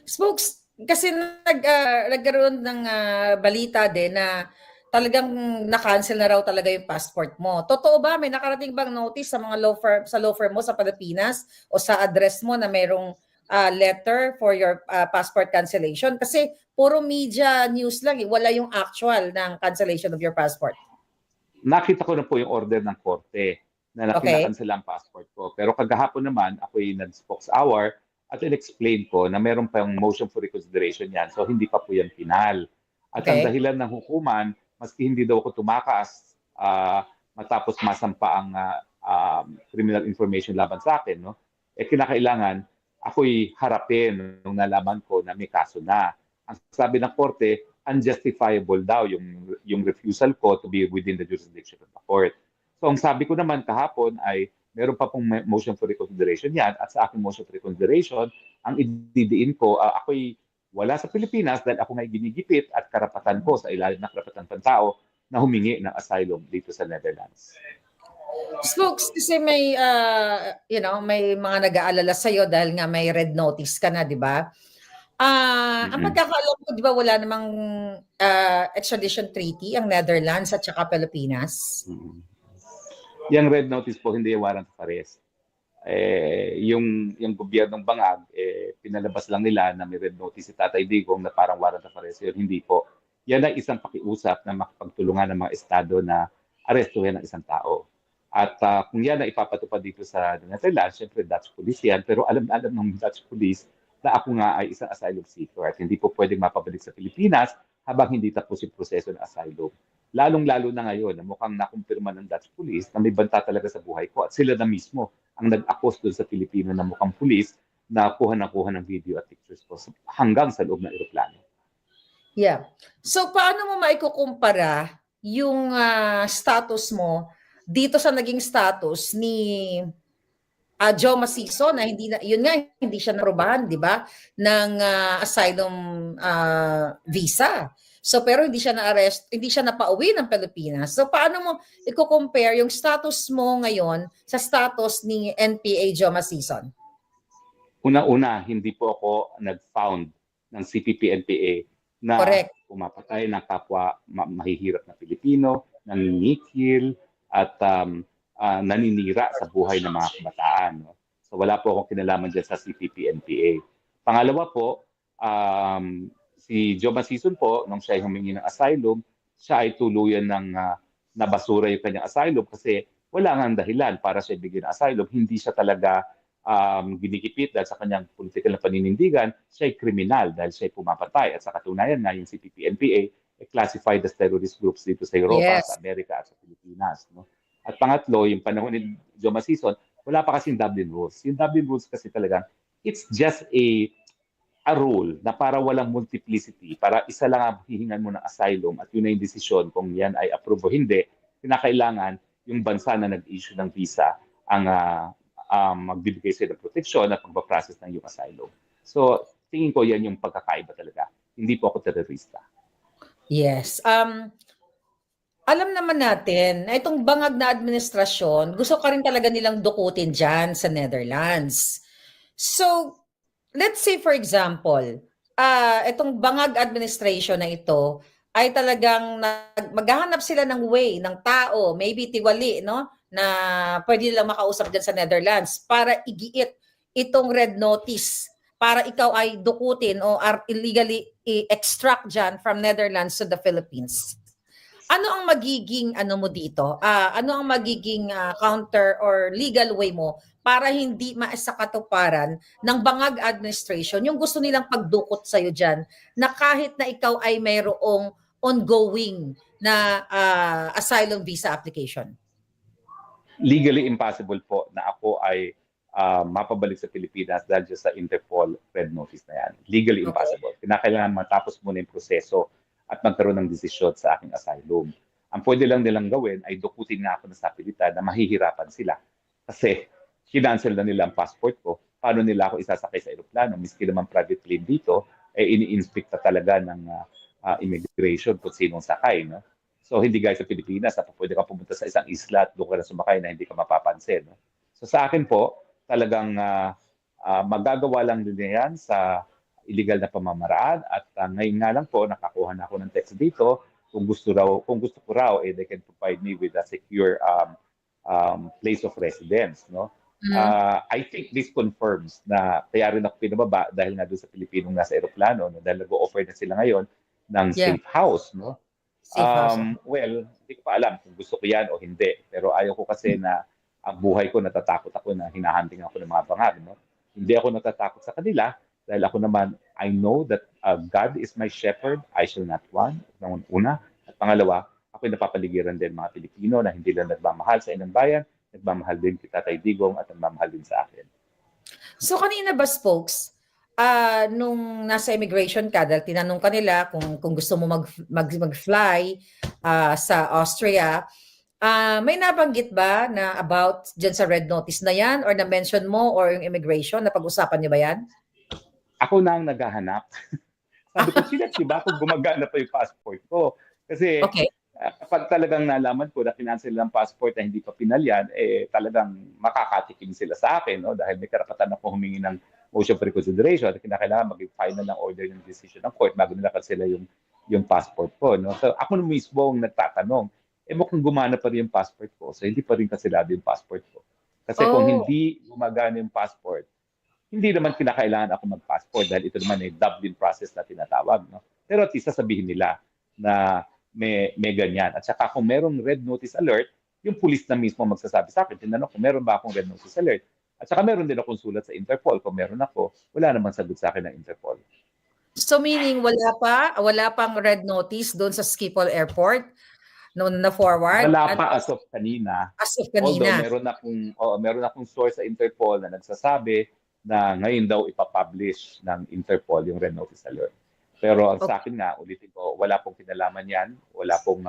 Spokes, kasi nagkaroon ng balita din na talagang na-cancel na raw talaga yung passport mo. Totoo ba? May nakarating bang notice sa mga law firm mo sa Pilipinas o sa address mo na mayroong letter for your passport cancellation? Kasi puro media news lang, wala yung actual ng cancellation of your passport. Nakita ko na po yung order ng korte na Okay. kinakansela ang passport ko. Pero kagahapon naman, ako'y nag-spokes hour at in-explain ko na meron pa yung motion for reconsideration yan. So hindi pa po yan final. At ang Okay. dahilan ng hukuman, maski hindi daw ako tumakas matapos masampa ang criminal information laban sa akin, no? Kinakailangan ako'y harapin nung nalaman ko na may kaso na. Ang sabi ng korte, unjustifiable daw yung refusal ko to be within the jurisdiction of the court. So ang sabi ko naman kahapon ay meron pa pong motion for reconsideration yan at sa aking motion for reconsideration, ang ididiin ko, ako'y wala sa Pilipinas dahil ako nga ginigipit at karapatan ko sa ilalim ng karapatan pantao na humingi ng asylum dito sa Netherlands. Spokes, kasi may, may mga nag-aalala sa'yo dahil nga may red notice ka na, di ba? Ang pagkakaalam ko, di ba, wala namang extradition treaty ang Netherlands at saka Pilipinas? Yung red notice po, hindi yung warrant of arrest. Yung gobyernong bangag, pinalabas lang nila na may red notice si Tatay Digong na parang warrant of arrest. Yun, hindi po. Yan ay isang pakiusap na makapagtulungan ng mga estado na arestuhin ng isang tao. At kung yan ay ipapatupad dito sa Netherlands, syempre Dutch police yan, pero alam ng Dutch police na ako nga ay isang asylum seeker at hindi po pwedeng mapabalik sa Pilipinas habang hindi tapos yung proseso ng asylum. Lalong-lalo na ngayon na mukhang nakumpirma ng Dutch police na may banta talaga sa buhay ko at sila na mismo ang nag-akos doon sa Pilipino na mukhang police na kuha ng video at pictures ko hanggang sa loob ng eroplano. Yeah. So paano mo maikukumpara yung status mo dito sa naging status ni Joe Maciso na hindi siya naprobahan, 'di ba, ng asylum visa. So pero hindi siya na-arrest, hindi siya napauwi ng Pilipinas. So paano mo i-compare yung status mo ngayon sa status ni NPA Joe Maciso? Una-una, hindi po ako nag-found ng CPP-NPA na Correct. pumapatay ng kapwa mahihirap na Pilipino, nangingitil at naninira sa buhay ng mga kabataan. No? So wala po akong kinalaman dyan sa CPP-NPA. Pangalawa po, si Joe Maciso po, nung siya ay humingi ng asylum, siya ay tuluyan ng nabasura yung kanyang asylum kasi wala nga dahilan para siya bigyan ng asylum. Hindi siya talaga ginikipit dahil sa kanyang political na paninindigan, siya ay kriminal dahil siya ay pumapatay. At sa katunayan nga, yung CPP-NPA ay classified as terrorist groups dito sa Europa, Yes. sa Amerika at sa Pilipinas. No? At pangatlo, yung panahon ni Joe Maciso, wala pa kasing Dublin Rules. Yung Dublin Rules kasi talagang, it's just a rule na para walang multiplicity, para isa lang ang hihingan mo ng asylum at yun na yung desisyon kung yan ay approve o hindi, kinakailangan yung bansa na nag-issue ng visa ang magbibigay sa'yo ng proteksyon at pagpaprocess ng iyong asylum. So, tingin ko yan yung pagkakaiba talaga. Hindi po ako terorista. Yes. Alam naman natin na itong bangag na administrasyon, gusto ka rin talaga nilang dukutin dyan sa Netherlands. So, let's say for example, itong bangag administration na ito ay talagang maghahanap sila ng way, ng tao, maybe tiwali, no? Na pwede nilang makausap dyan sa Netherlands para igiit itong red notice para ikaw ay dukutin o illegally i-extract dyan from Netherlands to the Philippines. Ano ang magiging mo dito? Ano ang magiging counter or legal way mo para hindi maisakatuparan ng bangag administration yung gusto nilang pagdukot sa'yo dyan na kahit na ikaw ay mayroong ongoing na asylum visa application? Legally impossible po na ako ay mapabalik sa Pilipinas dahil sa Interpol red notice na yan. Legally impossible. Kinakailangan matapos muna yung proseso at magkaroon ng desisyon sa aking asylum. Ang pwede lang nilang gawin ay dukutin nga ako na sa pilitan na mahihirapan sila. Kasi kinancel na nila ang passport ko. Paano nila ako isasakay sa aeroplano? Miski naman private plane dito, ini-inspect na talaga ng immigration kung sinong sakay. No? So hindi gaya sa Pilipinas, pwede ka pumunta sa isang isla at doon ka na sumakay na hindi ka mapapansin. No? So sa akin po, talagang magagawa lang din yan sa illegal na pamamaraan at ngayon nga lang po nakakuha na ako ng text dito kung gusto ko raw they can provide me with a secure place of residence, no. I think this confirms na kaya rin ako pinababa dahil nga doon sa Pilipinong nasa eroplano, no, dahil nag-o-offer na sila ngayon ng safe house, no. Safe house. Well, hindi ko pa alam kung gusto ko yan o hindi, pero ayaw ko kasi na ang buhay ko natatakot ako na hinahunting ako ng mga bangag, no. Hindi ako natatakot sa kanila dahil ako naman, I know that God is my shepherd, I shall not want, una. At pangalawa, ako'y napapaligiran din mga Pilipino na hindi lang nagmamahal sa inang bayan, nagmamahal din kita Tatay Digong at nagmamahal din sa akin. So kanina ba, Spokes, nung nasa immigration ka, dahil tinanong ka nila kung gusto mo mag-fly sa Austria, may nabanggit ba na about dyan sa red notice na yan or na-mention mo or yung immigration, napag-usapan niyo ba yan? Ako na ang naghahanap. Sabi ko, diba kung gumagana pa yung passport ko? Kasi kapag talagang nalaman ko na kinancel ang passport na hindi pa pinalyan, talagang makakatikim sila sa akin, no? Dahil may karapatan ako humingi ng motion for reconsideration at kinakailangan maging final ng order ng decision ng court bago nila cancela yung passport ko, no? So ako mismo ang nagtatanong, mukhang gumana pa rin yung passport ko, so hindi pa rin kanselado yung passport ko. Kasi kung hindi gumagana yung passport, hindi naman kinakailangan ako mag-passport dahil ito naman ay Dublin process na tinatawag, no? Pero at least sasabihin nila na may ganyan. At saka kung merong red notice alert, yung pulis na mismo magsasabi sa akin, tinanong kung meron ba akong red notice alert. At saka meron din akong sulat sa Interpol. Kung meron ako, wala namang sagot sa akin ng Interpol. So meaning wala pang red notice doon sa Schiphol Airport noon na forward? Wala pa as of kanina. Although meron akong source sa Interpol na nagsasabi na ngayon daw ipapublish ng Interpol yung red notice alert. Pero sa akin nga, ulitin ko, wala pong kinalaman yan, wala pong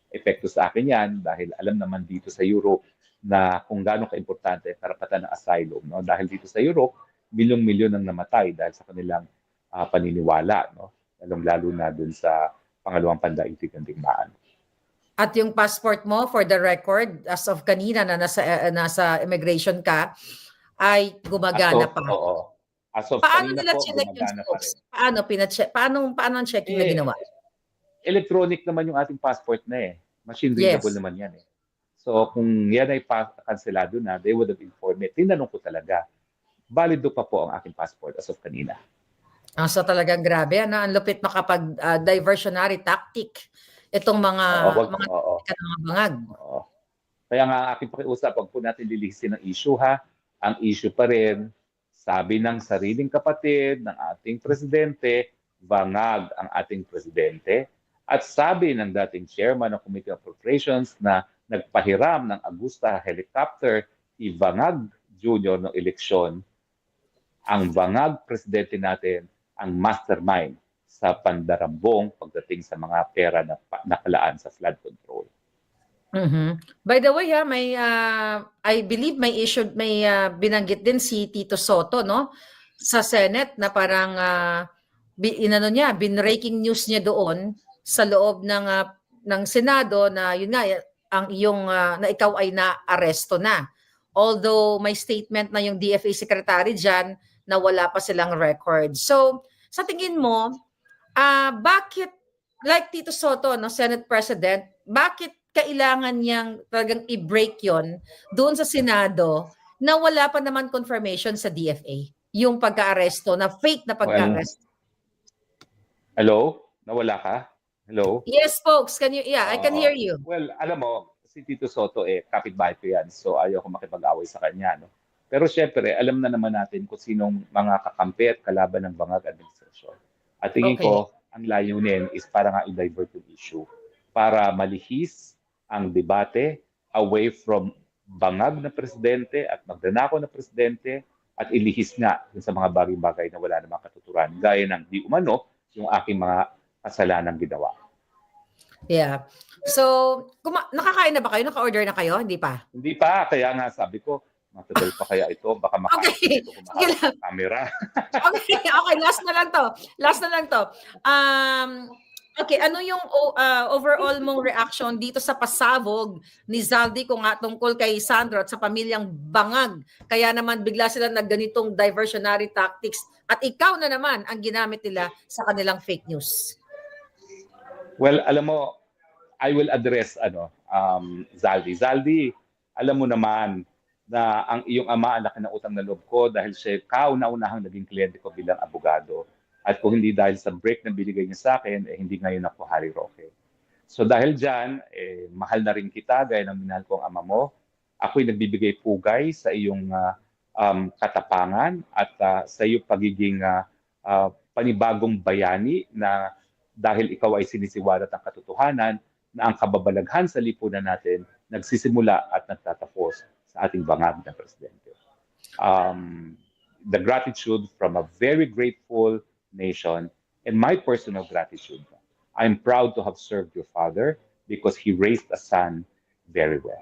epekto sa akin yan dahil alam naman dito sa Europe na kung gaano kaimportante karapatan ng asylum, no? Dahil dito sa Europe, milyong-milyon ang namatay dahil sa kanilang paniniwala, no? Lalong-lalo na dun sa pangalawang pandaigdigang digmaan. At yung passport mo, for the record, as of kanina na nasa immigration ka, ay gumagana pa. Oo. As of Paano kanina nila po, chinek yung gumagana pa scopes? rin. Paano ang checking na ginawa? Electronic naman yung ating passport na Machine readable naman yan So kung yan ay kanselado na, they would have informed me. Tinanong ko talaga, valido pa po ang aking passport as of kanina. So talagang grabe, ang lupit makapag-diversionary tactic itong mga bangag. Kaya nga aking pakiusap, wag po natin lilihisin ang issue Ang issue pa rin, sabi ng sariling kapatid ng ating presidente, bangag ang ating presidente. At sabi ng dating chairman ng Committee on Appropriations na nagpahiram ng Agusta helicopter, Bangag Jr. ng eleksyon, ang bangag presidente natin ang mastermind sa pandarambong pagdating sa mga pera na nakalaan sa flood control. By the way, may I believe may binanggit din si Tito Soto, no, sa Senate na parang breaking news niya doon sa loob ng Senado na yun nga ang iyong na ikaw ay na-aresto na. Although may statement na yung DFA secretary diyan na wala pa silang record. So, sa tingin mo, bakit like Tito Soto, no, Senate President, bakit kailangan niyang talagang i-break yon doon sa Senado na wala pa naman confirmation sa DFA? Yung pagka-aresto, na fake na pagka-aresto. Hello? Nawala ka? Hello? Yes, folks. I can hear you. Well, alam mo, si Tito Soto, kapitbahay ko yan. So, ayaw ko makipag-away sa kanya. No? Pero syempre, alam na naman natin kung sinong mga kakampi at kalaban ng bangag administrasyon. At tingin ko, ang layunin is para nga i-divert yung issue. Para malihis ang debate away from bangag na presidente at magdanako na presidente at ilihis nga sa mga bagay-bagay na wala namang katuturan. Gaya ng di umano yung aking mga kasalanang ginawa. Yeah. So, nakakain na ba kayo? Naka-order na kayo? Hindi pa? Hindi pa. Kaya nga sabi ko, matagal pa kaya ito? Baka makain ito kumahawak ng camera. Okay. Last na lang to. Okay, ano yung overall mong reaction dito sa pasabog ni Zaldi ko nga tungkol kay Sandro at sa pamilyang Bangag? Kaya naman bigla sila nagganitong diversionary tactics at ikaw na naman ang ginamit nila sa kanilang fake news. Well, alam mo, I will address Zaldi. Zaldi, alam mo naman na ang iyong ama ang laki ng utang na loob ko dahil siya kauna-unahang naging kliyente ko bilang abogado. At kung hindi dahil sa break na binigay niya sa akin, hindi ngayon ako Harry Roque. So dahil dyan, mahal na rin kita gaya ng minahal ko ang ama mo. Ako'y nagbibigay pugay sa iyong katapangan at sa iyong pagiging panibagong bayani na dahil ikaw ay sinisiwalat ng katotohanan na ang kababalaghan sa lipunan natin nagsisimula at nagtatapos sa ating bangag na presidente. The gratitude from a very grateful nation and my personal gratitude. I'm proud to have served your father because he raised a son very well.